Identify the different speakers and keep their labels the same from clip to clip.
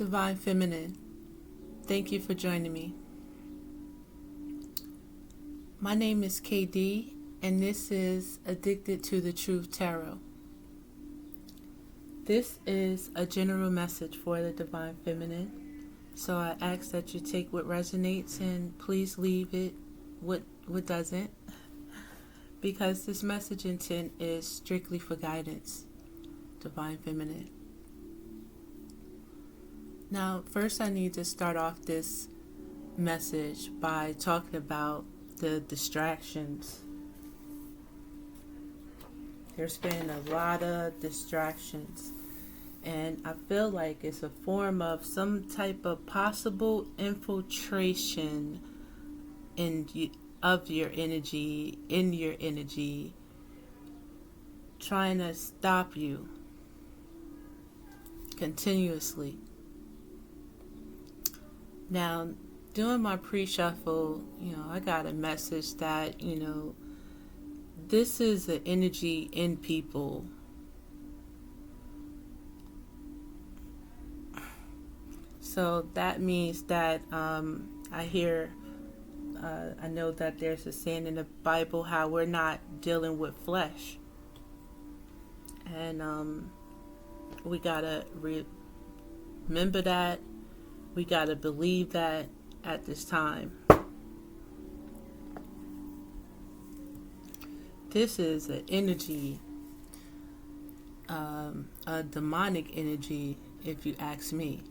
Speaker 1: Divine Feminine, thank you for joining me. My name is KD, and this is Addicted to the Truth Tarot. This is a general message for the Divine Feminine, so I ask that you take what resonates and please leave it what doesn't, because this message intent is strictly for guidance, Divine Feminine. Now, first I need to start off this message by talking about the distractions. There's been a lot of distractions, and I feel like it's a form of some type of possible infiltration of your energy, in your energy, trying to stop you continuously. Now, doing my pre-shuffle, I got a message that, this is the energy in people. So that means that I know that there's a saying in the Bible how we're not dealing with flesh. And we gotta remember that. We gotta believe that at this time. This is an energy, a demonic energy, if you ask me,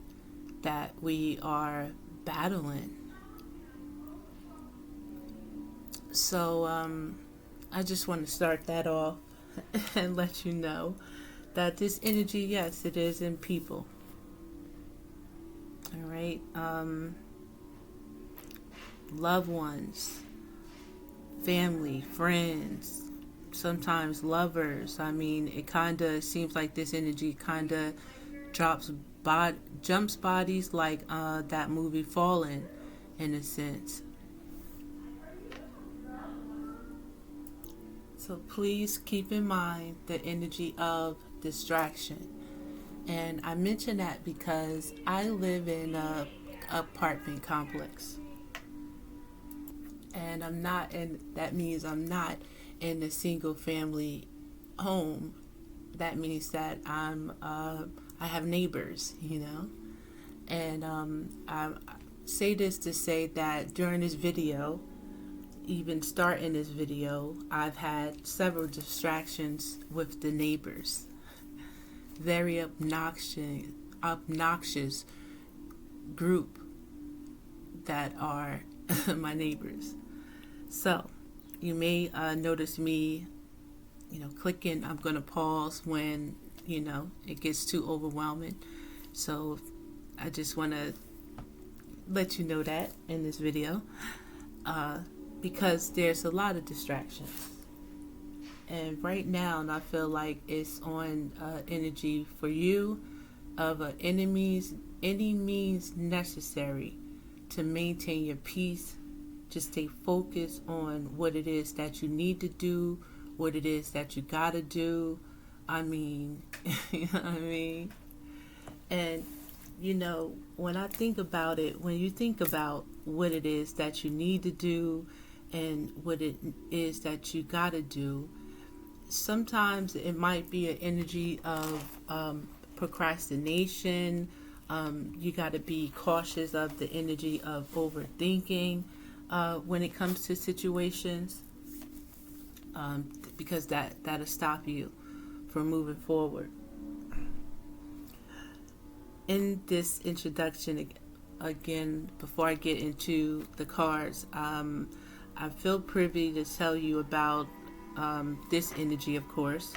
Speaker 1: that we are battling. So I just want to start that off and let you know that this energy, yes, it is in people. All right. Loved ones, family, friends, sometimes lovers. It kind of seems like this energy kind of jumps bodies like that movie Fallen, in a sense. So please keep in mind the energy of distraction. And I mention that because I live in a apartment complex. And that means I'm not in a single family home. That means that I have neighbors, And I say this to say that during this video, even starting this video, I've had several distractions with the neighbors. Very obnoxious group that are my neighbors. So you may notice me, clicking. I'm going to pause when, it gets too overwhelming. So I just want to let you know that in this video, because there's a lot of distractions. And right now, I feel like it's on energy for you of any means necessary to maintain your peace. Just stay focused on what it is that you need to do, what it is that you gotta do. And when I think about it, when you think about what it is that you need to do and what it is that you gotta do, sometimes it might be an energy of procrastination. You got to be cautious of the energy of overthinking when it comes to situations, because that'll stop you from moving forward. In this introduction, again, before I get into the cards, I feel privy to tell you about this energy, of course.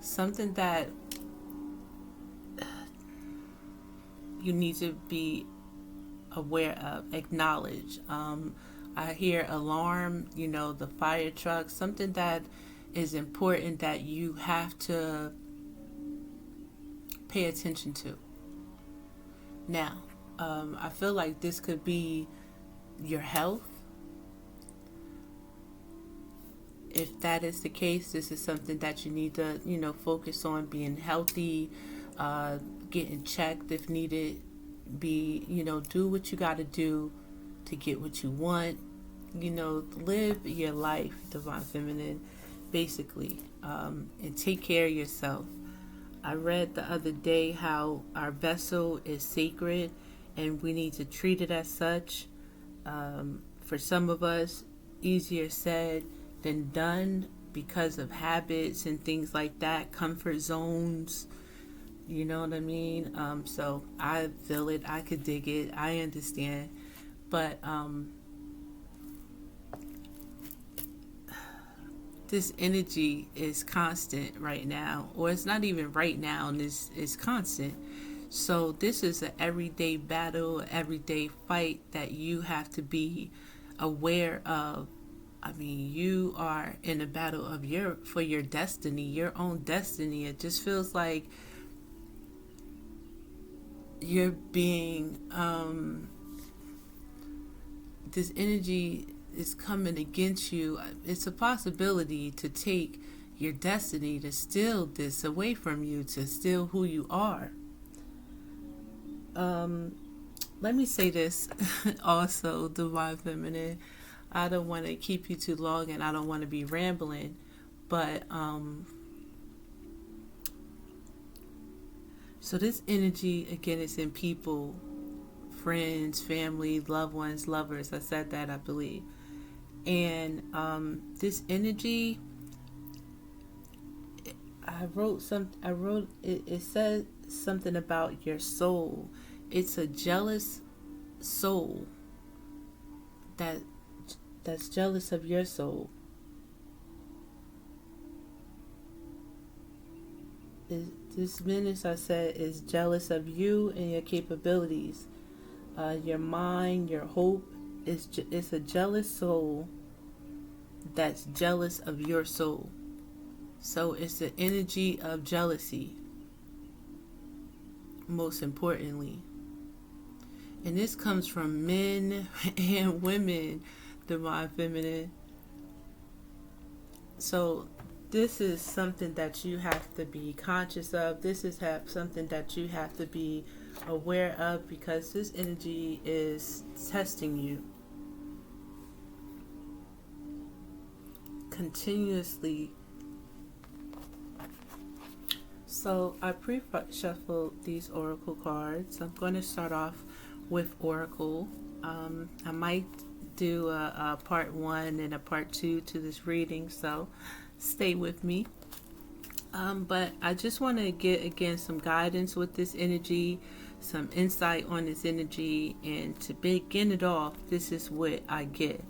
Speaker 1: Something that you need to be aware of, acknowledge. I hear alarm, the fire truck, something that is important that you have to pay attention to. Now, I feel like this could be your health. If that is the case, this is something that you need to, focus on being healthy, getting checked if needed. Be, do what you got to do to get what you want. Live your life, Divine Feminine, basically, and take care of yourself. I read the other day how our vessel is sacred and we need to treat it as such. For some of us, easier said than done because of habits and things like that, comfort zones. You know what I mean? So I feel it. I could dig it. I understand. But this energy is constant right now. Or it's not even right now. And it's constant. So this is an everyday battle, an everyday fight that you have to be aware of. I mean, you are in a battle of for your destiny, your own destiny. It just feels like you're being, this energy is coming against you. It's a possibility to take your destiny, to steal this away from you, to steal who you are. Let me say this also, Divine Feminine. I don't want to keep you too long and I don't want to be rambling, but so this energy, again, is in people, friends, family, loved ones, lovers. I said that, I believe. And this energy, it said something about your soul. It's a jealous soul that's jealous of your soul. This menace, I said, is jealous of you and your capabilities, your mind, your hope. It's a jealous soul that's jealous of your soul. So it's the energy of jealousy, most importantly. And this comes from men and women, Divine Feminine. So this is something that you have to be conscious of. This is something that you have to be aware of, because this energy is testing you continuously. So I pre-shuffled these oracle cards. I'm going to start off with oracle. I might do a part 1 and a part 2 to this reading, so stay with me. But I just want to get, again, some guidance with this energy, some insight on this energy, and to begin it off, this is what I get.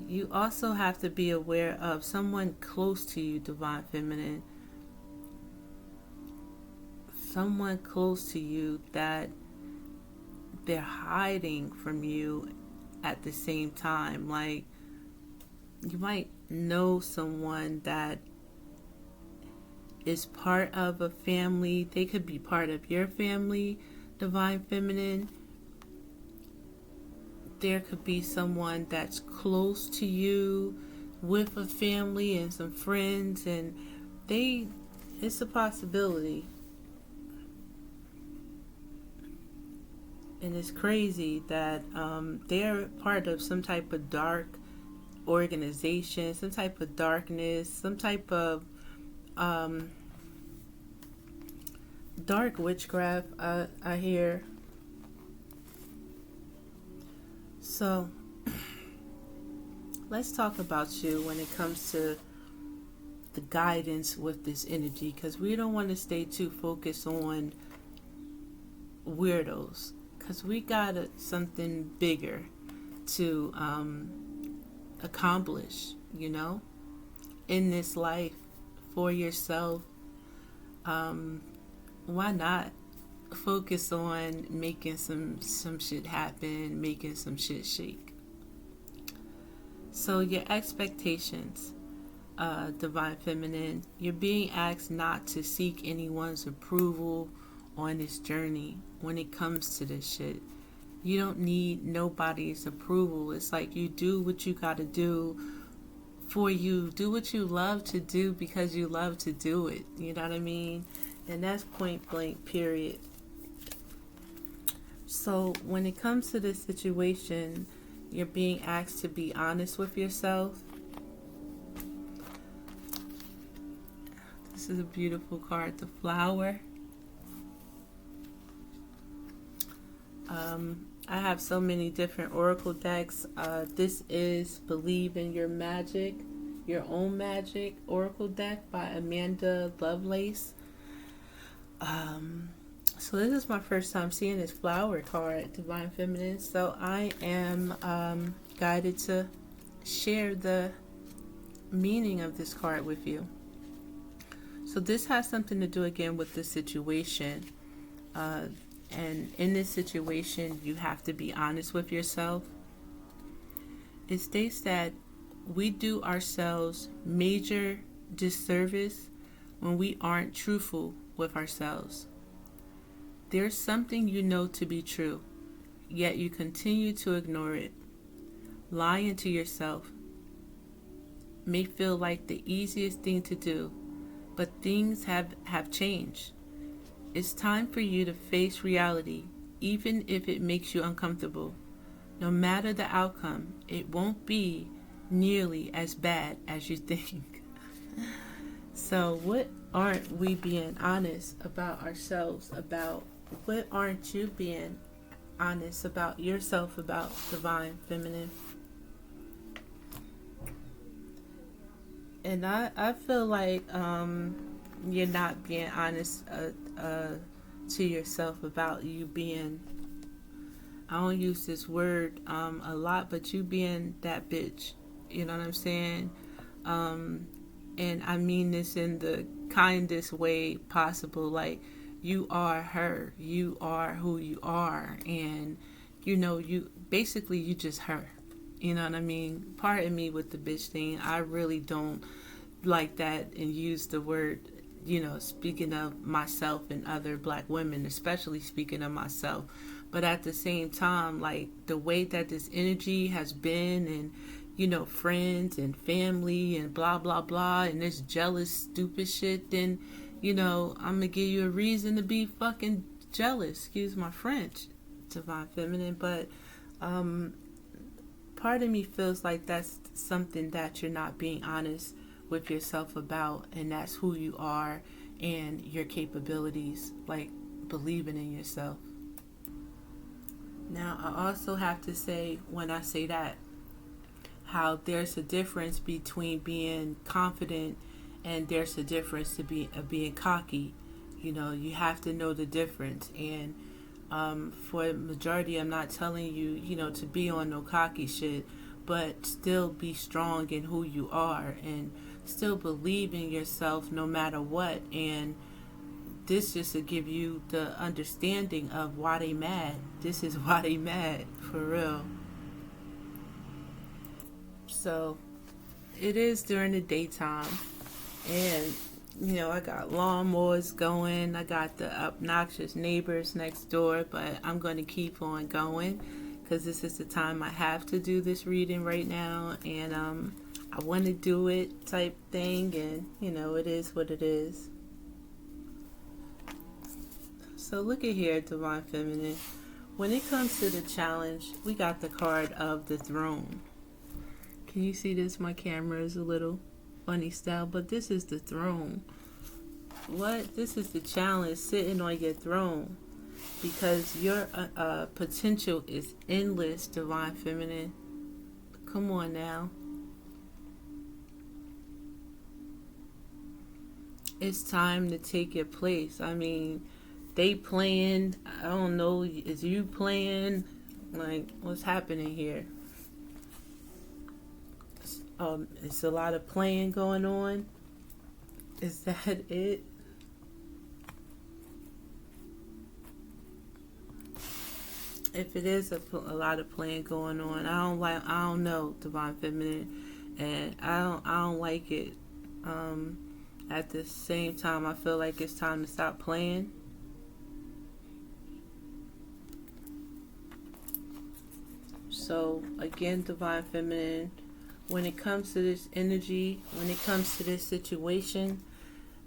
Speaker 1: You also have to be aware of someone close to you, Divine Feminine. Someone close to you that they're hiding from you at the same time. Like, you might know someone that is part of a family. They could be part of your family, Divine Feminine. There could be someone that's close to you with a family and some friends, and it's a possibility. And it's crazy that they're part of some type of dark organization, some type of darkness, some type of dark witchcraft, I hear. So let's talk about you when it comes to the guidance with this energy, because we don't want to stay too focused on weirdos, because we got something bigger to accomplish, in this life for yourself. Why not focus on making some shit happen, making some shit shake? So your expectations, Divine Feminine, you're being asked not to seek anyone's approval on this journey when it comes to this shit. You don't need nobody's approval. It's like you do what you gotta do for you. Do what you love to do because you love to do it. You know what I mean? And that's point blank, period. So when it comes to this situation, you're being asked to be honest with yourself. This is a beautiful card, the flower. I have so many different oracle decks. This is Believe in Your Magic, Your Own Magic Oracle deck by Amanda Lovelace. So this is my first time seeing this flower card, Divine Feminine. So I am guided to share the meaning of this card with you. So this has something to do again with the situation. And in this situation, you have to be honest with yourself. It states that we do ourselves major disservice when we aren't truthful with ourselves. There's something you know to be true, yet you continue to ignore it. Lying to yourself may feel like the easiest thing to do, but things have changed. It's time for you to face reality, even if it makes you uncomfortable. No matter the outcome, it won't be nearly as bad as you think. So what aren't we being honest about ourselves about? What aren't you being honest about yourself about, Divine Feminine? And I feel like you're not being honest to yourself about you being, I don't use this word a lot, but you being that bitch. You know what I'm saying? And I mean this in the kindest way possible. Like, you are her. You are who you are. And, you know, you just her. You know what I mean? Pardon me with the bitch thing. I really don't like that and use the word, you know, speaking of myself and other black women, especially speaking of myself. But at the same time, like, the way that this energy has been, and, you know, friends and family and blah, blah, blah, and this jealous, stupid shit, then, you know, I'm going to give you a reason to be fucking jealous. Excuse my French, Divine Feminine. But part of me feels like that's something that you're not being honest with yourself about, and that's who you are and your capabilities, like believing in yourself. Now, I also have to say, when I say that, how there's a difference between being confident and there's a difference to being cocky. You know, you have to know the difference. And for the majority, I'm not telling you, you know, to be on no cocky shit, but still be strong in who you are and still believe in yourself no matter what. And this just to give you the understanding of why they mad. This is why they mad, for real. So it is during the daytime, and you know, I got lawnmowers going, I got the obnoxious neighbors next door, but I'm going to keep on going because this is the time I have to do this reading right now, and I want to do it type thing, and you know, it is what it is. So look at here, Divine Feminine. When it comes to the challenge, we got the card of the throne. Can you see this? My camera is a little funny style, but this is the throne. What? This is the challenge, sitting on your throne, because your potential is endless, Divine Feminine. Come on now. It's time to take your place. I mean, they playing, I don't know, is you playing? Like, what's happening here? It's a lot of playing going on. Is that it? If it is a lot of playing going on, I don't know, Divine Feminine, and I don't like it. At the same time, I feel like it's time to stop playing. So again, Divine Feminine, when it comes to this energy, when it comes to this situation,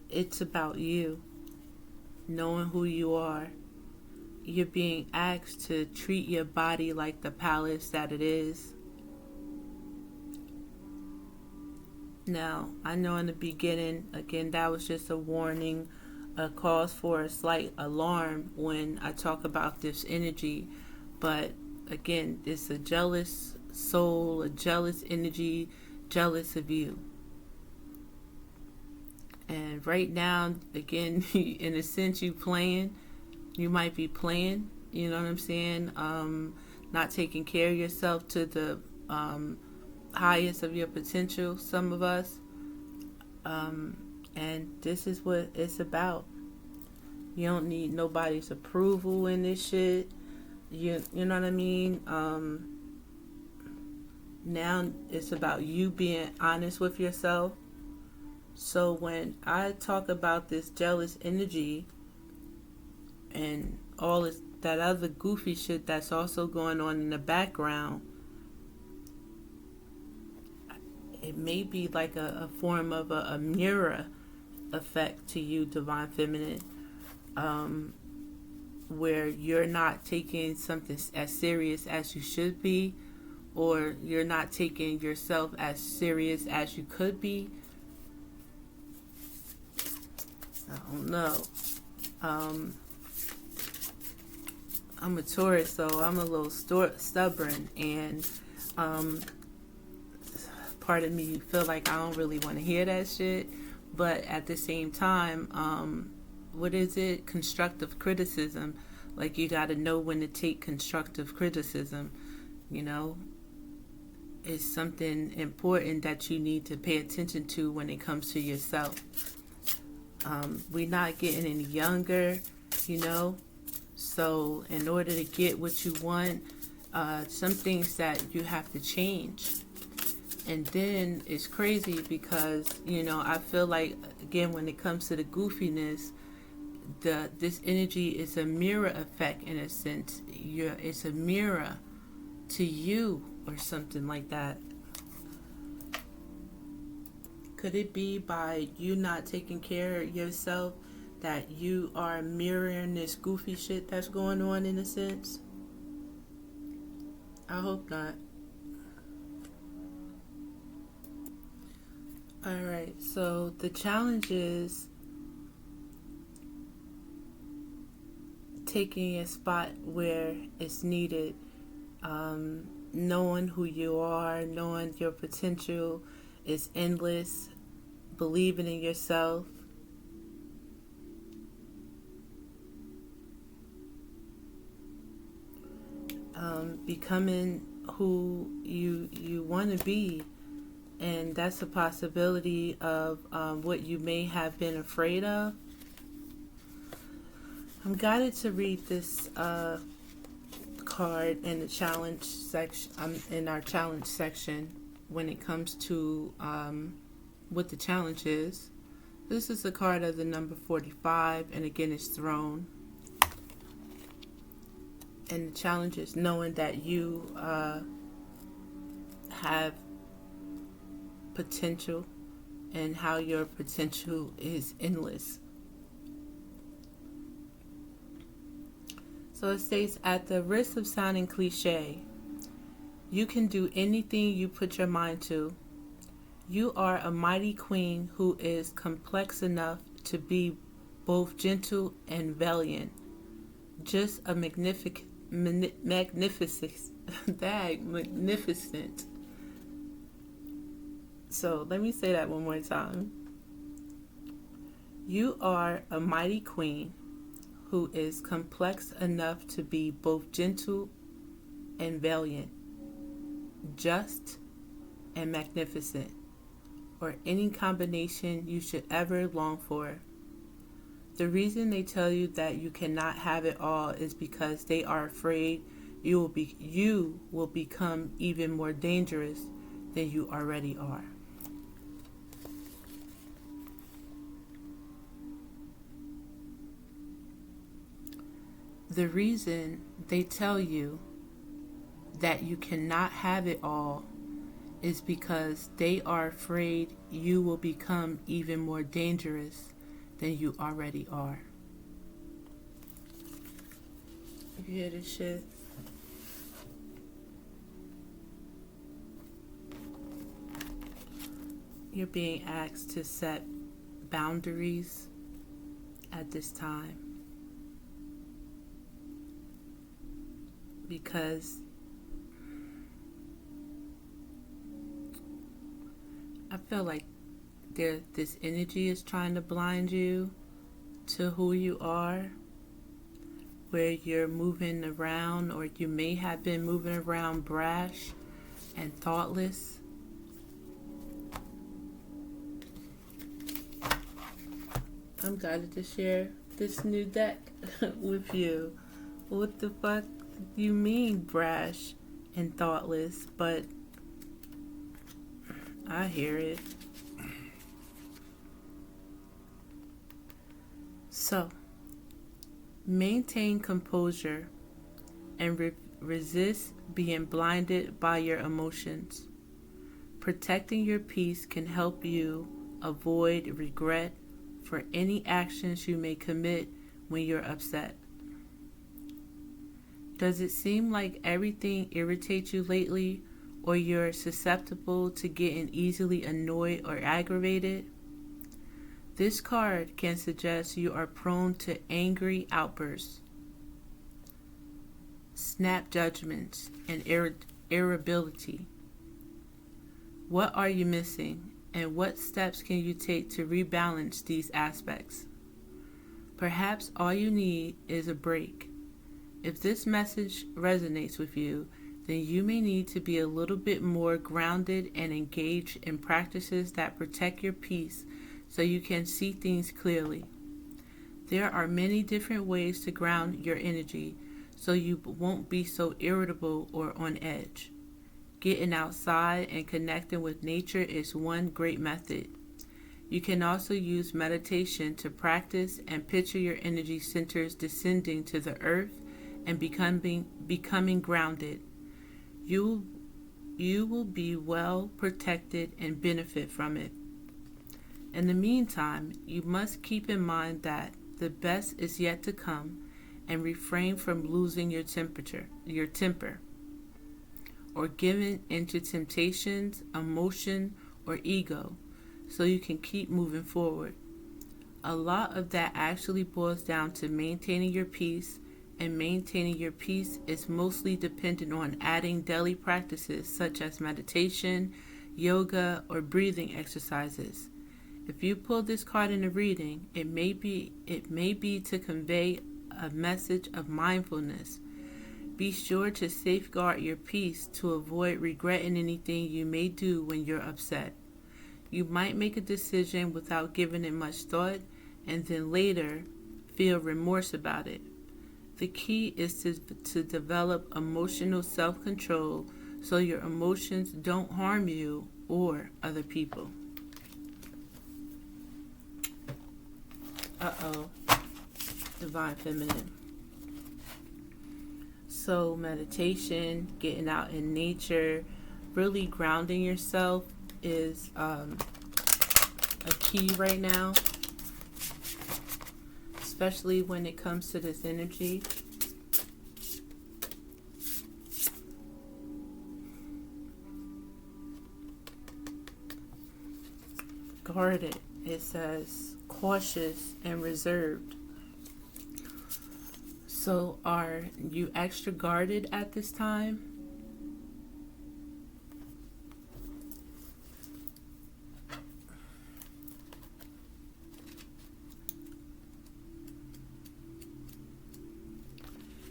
Speaker 1: it's about you. knowing who you are. You're being asked to treat your body like the palace that it is. Now, I know in the beginning, again, that was just a warning, a cause for a slight alarm when I talk about this energy. But again, it's a jealous soul, a jealous energy, jealous of you. And right now, again, in a sense, you might be playing, you know what I'm saying? Not taking care of yourself to the highest of your potential, some of us. And this is what it's about. You don't need nobody's approval in this shit. You know what I mean? Now it's about you being honest with yourself. So when I talk about this jealous energy and all this, that other goofy shit that's also going on in the background, it may be like a form of a mirror effect to you, Divine Feminine, where you're not taking something as serious as you should be, or you're not taking yourself as serious as you could be. I don't know. I'm a Taurus, so I'm a little stubborn, and part of me feel like I don't really want to hear that shit, but at the same time, what is it? Constructive criticism. Like, you got to know when to take constructive criticism. You know, it's something important that you need to pay attention to when it comes to yourself. We're not getting any younger, you know, so in order to get what you want, some things that you have to change. And then it's crazy because, you know, I feel like, again, when it comes to the goofiness, this energy is a mirror effect in a sense. It's a mirror to you or something like that. Could it be by you not taking care of yourself that you are mirroring this goofy shit that's going on in a sense? I hope not. Alright, so the challenge is taking a spot where it's needed, knowing who you are, knowing your potential is endless, believing in yourself. Becoming who you want to be, and that's a possibility of what you may have been afraid of. I'm guided to read this card in the challenge section. In our challenge section when it comes to what the challenge is. This is a card of the number 45, and again, it's Throne. And the challenge is knowing that you have potential and how your potential is endless. So it states, at the risk of sounding cliche, you can do anything you put your mind to. You are a mighty queen who is complex enough to be both gentle and valiant. Just a magnificent. So let me say that one more time. You are a mighty queen who is complex enough to be both gentle and valiant, just and magnificent, or any combination you should ever long for. The reason they tell you that you cannot have it all is because they are afraid you will become even more dangerous than you already are. The reason they tell you that you cannot have it all is because they are afraid you will become even more dangerous than you already are. You hear this shit? You're being asked to set boundaries at this time because I feel like this energy is trying to blind you to who you are, where you're moving around, or you may have been moving around brash and thoughtless. I'm guided to share this new deck with you. What the fuck do you mean brash and thoughtless? But I hear it. So, maintain composure and resist being blinded by your emotions. Protecting your peace can help you avoid regret for any actions you may commit when you're upset. Does it seem like everything irritates you lately, or you're susceptible to getting easily annoyed or aggravated? This card can suggest you are prone to angry outbursts, snap judgments, and irritability. What are you missing, and what steps can you take to rebalance these aspects? Perhaps all you need is a break. If this message resonates with you, then you may need to be a little bit more grounded and engaged in practices that protect your peace so you can see things clearly. There are many different ways to ground your energy so you won't be so irritable or on edge. Getting outside and connecting with nature is one great method. You can also use meditation to practice and picture your energy centers descending to the earth and becoming grounded. You will be well protected and benefit from it. In the meantime, you must keep in mind that the best is yet to come, and refrain from losing your temper, or giving into temptations, emotion, or ego, so you can keep moving forward. A lot of that actually boils down to maintaining your peace, and maintaining your peace is mostly dependent on adding daily practices such as meditation, yoga, or breathing exercises. If you pull this card in a reading, it may be to convey a message of mindfulness. Be sure to safeguard your peace to avoid regretting anything you may do when you're upset. You might make a decision without giving it much thought and then later feel remorse about it. The key is to develop emotional self-control so your emotions don't harm you or other people. Divine Feminine. So meditation, getting out in nature, really grounding yourself is a key right now, especially when it comes to this energy. Guarded, it says cautious and reserved. So are you extra guarded at this time?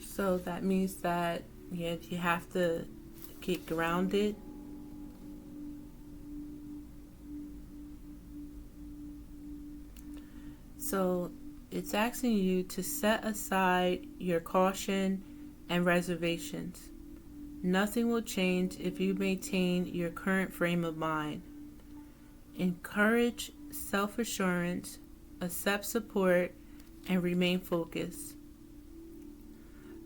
Speaker 1: So that means that you have to get grounded. So it's asking you to set aside your caution and reservations. Nothing will change if you maintain your current frame of mind. Encourage self-assurance, accept support, and remain focused.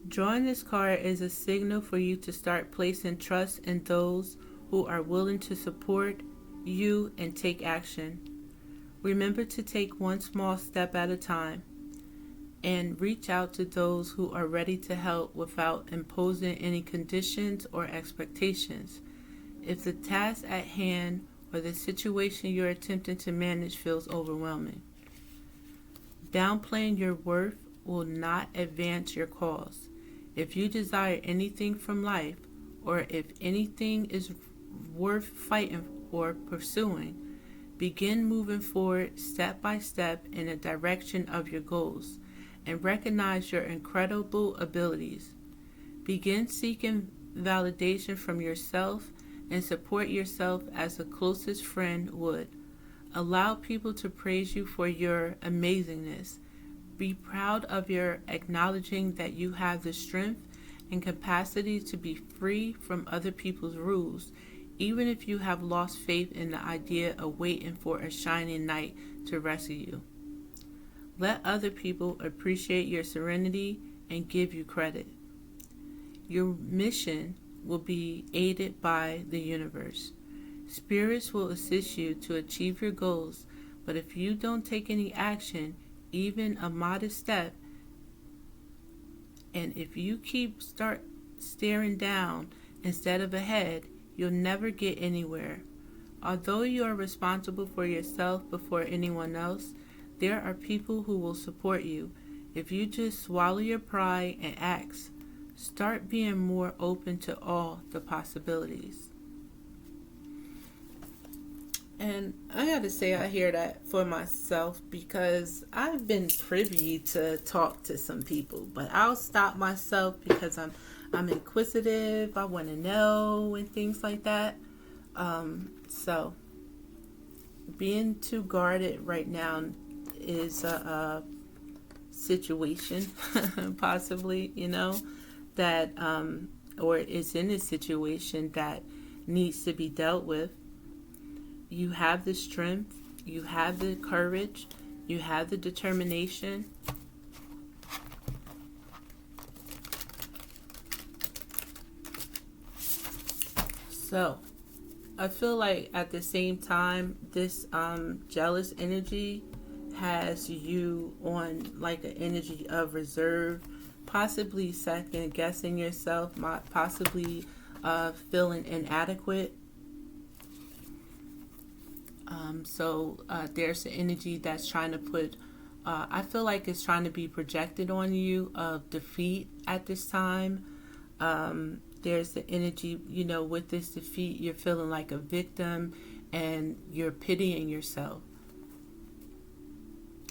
Speaker 1: Drawing this card is a signal for you to start placing trust in those who are willing to support you and take action. Remember to take one small step at a time. and reach out to those who are ready to help without imposing any conditions or expectations. If the task at hand or the situation you're attempting to manage feels overwhelming, downplaying your worth will not advance your cause. If you desire anything from life, or if anything is worth fighting or pursuing, begin moving forward step by step in the direction of your goals and recognize your incredible abilities. Begin seeking validation from yourself and support yourself as the closest friend would. Allow people to praise you for your amazingness. Be proud of your acknowledging that you have the strength and capacity to be free from other people's rules, even if you have lost faith in the idea of waiting for a shining knight to rescue you. Let other people appreciate your serenity and give you credit. Your mission will be aided by the universe. Spirits will assist you to achieve your goals, but if you don't take any action, even a modest step, and if you start staring down instead of ahead, you'll never get anywhere. Although you are responsible for yourself before anyone else, there are people who will support you. If you just swallow your pride and act, start being more open to all the possibilities. And I gotta say, I hear that for myself because I've been privy to talk to some people, but I'll stop myself because I'm inquisitive. I want to know and things like that. So being too guarded right now is a situation, possibly, that or is in a situation that needs to be dealt with. You have the strength, you have the courage, you have the determination. So, I feel like at the same time, this jealous energy has you on like an energy of reserve, possibly second guessing yourself, possibly feeling inadequate. So there's the energy that's trying to put, I feel like it's trying to be projected on you of defeat at this time. There's the energy, with this defeat, you're feeling like a victim and you're pitying yourself.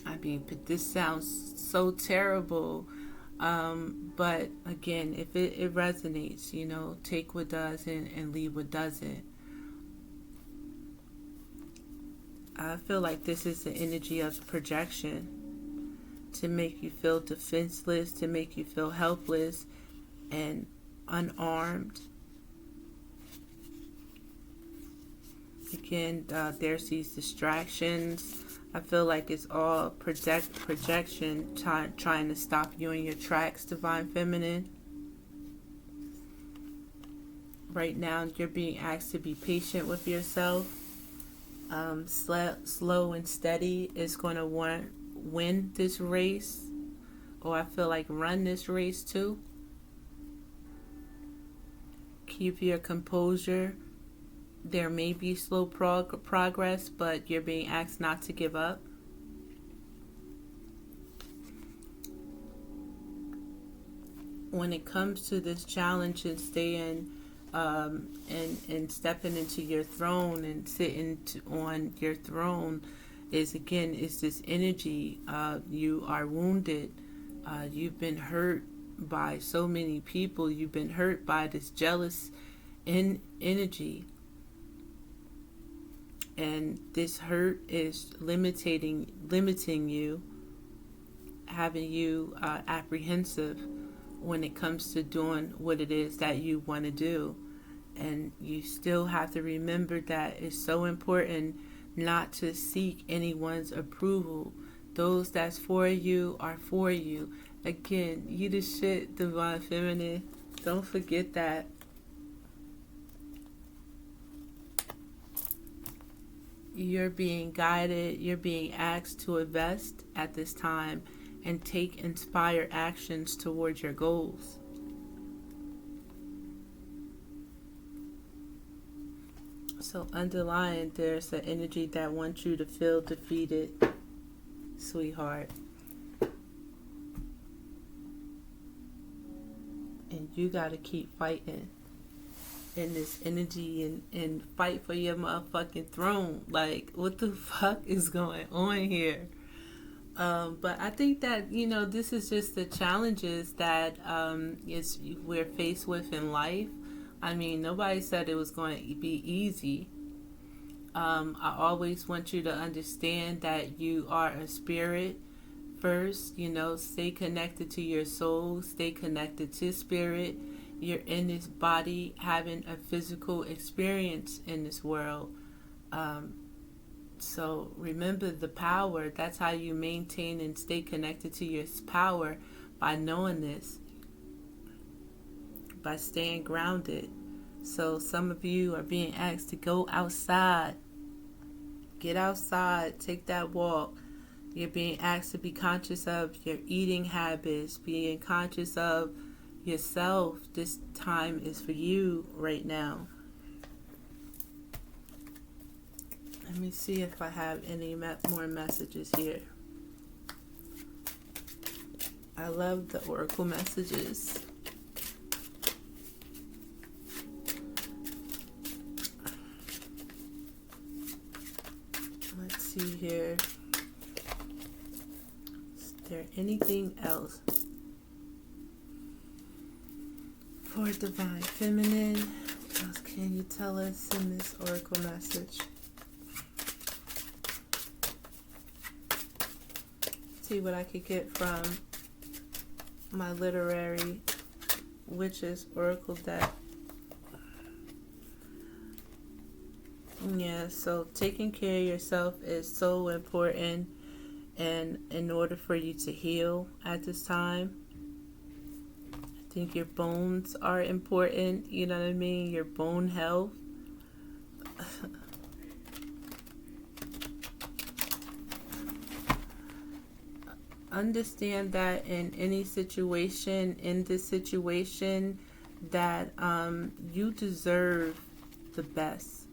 Speaker 1: I mean, this sounds so terrible. But again, if it resonates, take what does and leave what doesn't. I feel like this is the energy of projection to make you feel defenseless, to make you feel helpless and unarmed. Again, there's these distractions. I feel like it's all projection trying to stop you in your tracks, Divine Feminine. Right now, you're being asked to be patient with yourself. Slow and steady is going to win this race, or I feel like run this race too. Keep your composure. There may be slow progress, but you're being asked not to give up. When it comes to this challenge and staying and stepping into your throne and sitting on your throne is this energy. You are wounded. You've been hurt by so many people. You've been hurt by this jealous energy. And this hurt is limiting you, having you apprehensive when it comes to doing what it is that you want to do. And you still have to remember that it's so important not to seek anyone's approval. Those that's for you are for you. Again, you the shit, Divine Feminine. Don't forget that. You're being guided. You're being asked to invest at this time and take inspired actions towards your goals. So underlying, there's an energy that wants you to feel defeated, sweetheart. And you got to keep fighting in this energy and fight for your motherfucking throne. Like, what the fuck is going on here? But I think that, this is just the challenges that we're faced with in life. I mean, nobody said it was going to be easy. I always want you to understand that you are a spirit first. Stay connected to your soul, stay connected to spirit. You're in this body having a physical experience in this world. So remember the power. That's how you maintain and stay connected to your power, by knowing this, by staying grounded. So some of you are being asked to go outside. Get outside, take that walk. You're being asked to be conscious of your eating habits, being conscious of yourself. This time is for you right now. Let me see if I have any more messages here. I love the oracle messages. Let's see here. Is there anything else for Divine Feminine? What else can you tell us in this oracle message? See what I could get from my literary witches oracle deck. Yeah, so taking care of yourself is so important, and in order for you to heal at this time, I think your bones are important. You know what I mean? Your bone health. Understand that in any situation, in this situation, that you deserve the best.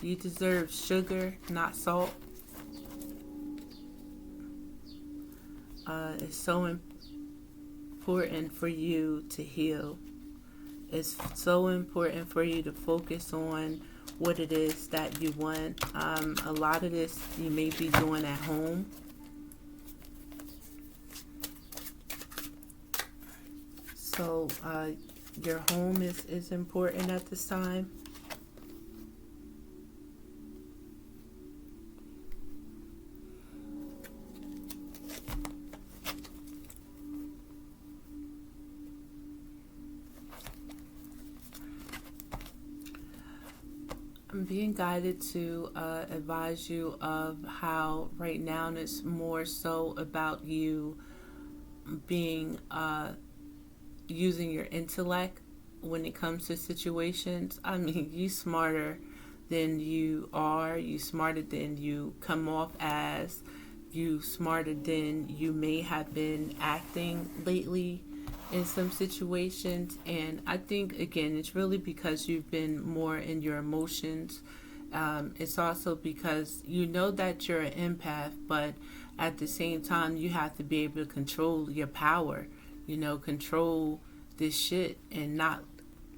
Speaker 1: You deserve sugar, not salt. It's so important for you to heal. It's so important for you to focus on what it is that you want. A lot of this you may be doing at home. So your home is important at this time. I'm being guided to advise you of how right now it's more so about you being using your intellect when it comes to situations. I mean, you smarter than you are. You smarter than you come off as. You smarter than you may have been acting lately in some situations. And I think, again, it's really because you've been more in your emotions. It's also because you know that you're an empath, but at the same time, you have to be able to control your power, control this shit and not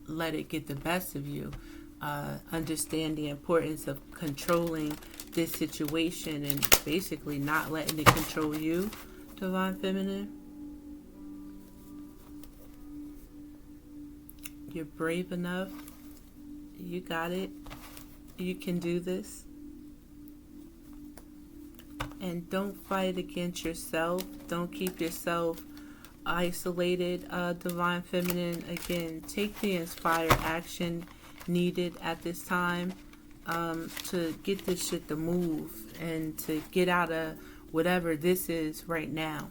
Speaker 1: let it get the best of you. Understand the importance of controlling this situation and basically not letting it control you, Divine Feminine. You're brave enough. You got it. You can do this. And don't fight against yourself. Don't keep yourself isolated, Divine Feminine. Again, take the inspired action needed at this time to get this shit to move and to get out of whatever this is right now.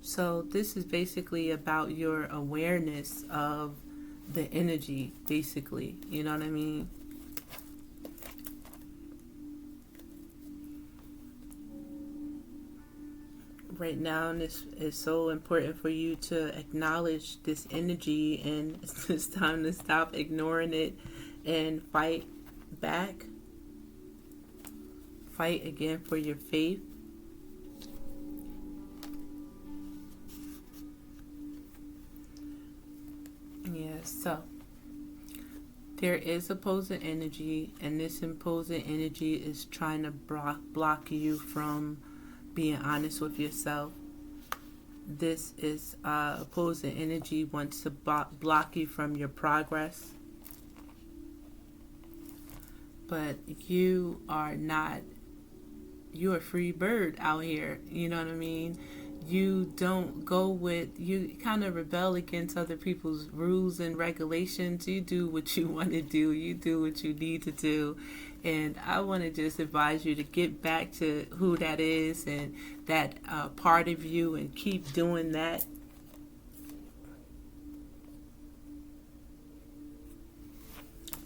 Speaker 1: So this is basically about your awareness of the energy, basically. You know what I mean? right now, and it's so important for you to acknowledge this energy, and it's time to stop ignoring it and fight back. Fight again for your faith. Yeah, so there is opposing energy, and this opposing energy is trying to block you from being honest with yourself. This is opposing energy wants to block you from your progress. But you are not, you're a free bird out here. You know what I mean? You don't go with, you kind of rebel against other people's rules and regulations. You do what you want to do. You do what you need to do. And I want to just advise you to get back to who that is and that part of you, and keep doing that.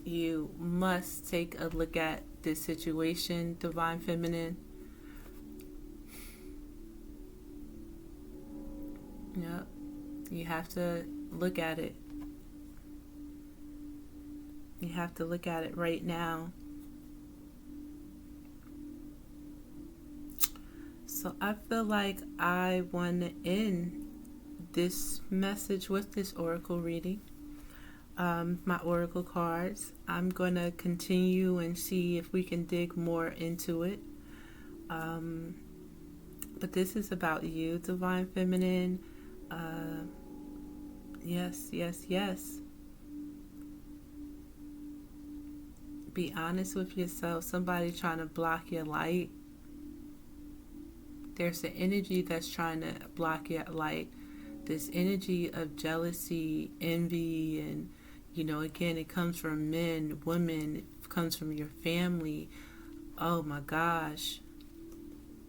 Speaker 1: You must take a look at this situation, Divine Feminine. Yep. You have to look at it. You have to look at it right now. So I feel like I want to end this message with this oracle reading. My oracle cards. I'm going to continue and see if we can dig more into it. But this is about you, Divine Feminine. Yes, yes, yes. Be honest with yourself. Somebody trying to block your light. There's an energy that's trying to block your light. This energy of jealousy, envy, and, you know, again, it comes from men, women, it comes from your family. Oh my gosh.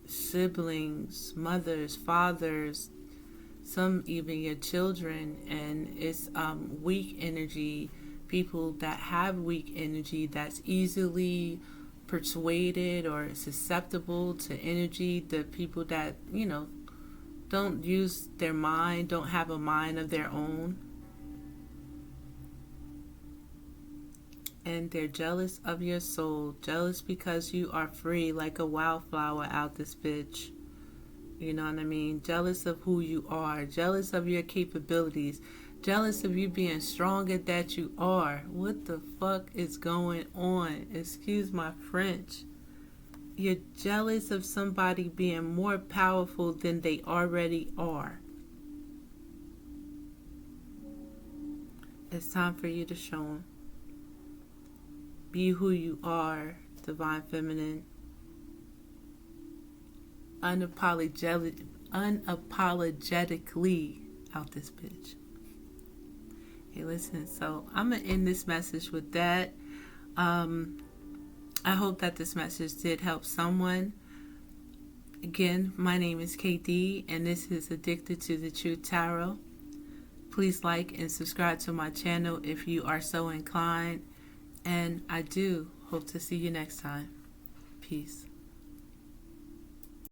Speaker 1: Siblings, mothers, fathers, some even your children. And it's weak energy, people that have weak energy, that's easily persuaded or susceptible to energy. The people that, you know, don't use their mind, don't have a mind of their own, and they're jealous of your soul, jealous because you are free like a wildflower out this bitch. You know what I mean? Jealous of who you are, jealous of your capabilities, jealous of you being stronger that you are. What the fuck is going on? Excuse my French. You're jealous of somebody being more powerful than they already are. It's time for you to show them. Be who you are, Divine Feminine. Unapologetically out this bitch. Hey, listen, so I'm going to end this message with that. I hope that this message did help someone. Again, my name is KD, and this is Addicted to the Truth Tarot. Please like and subscribe to my channel if you are so inclined. And I do hope to see you next time. Peace.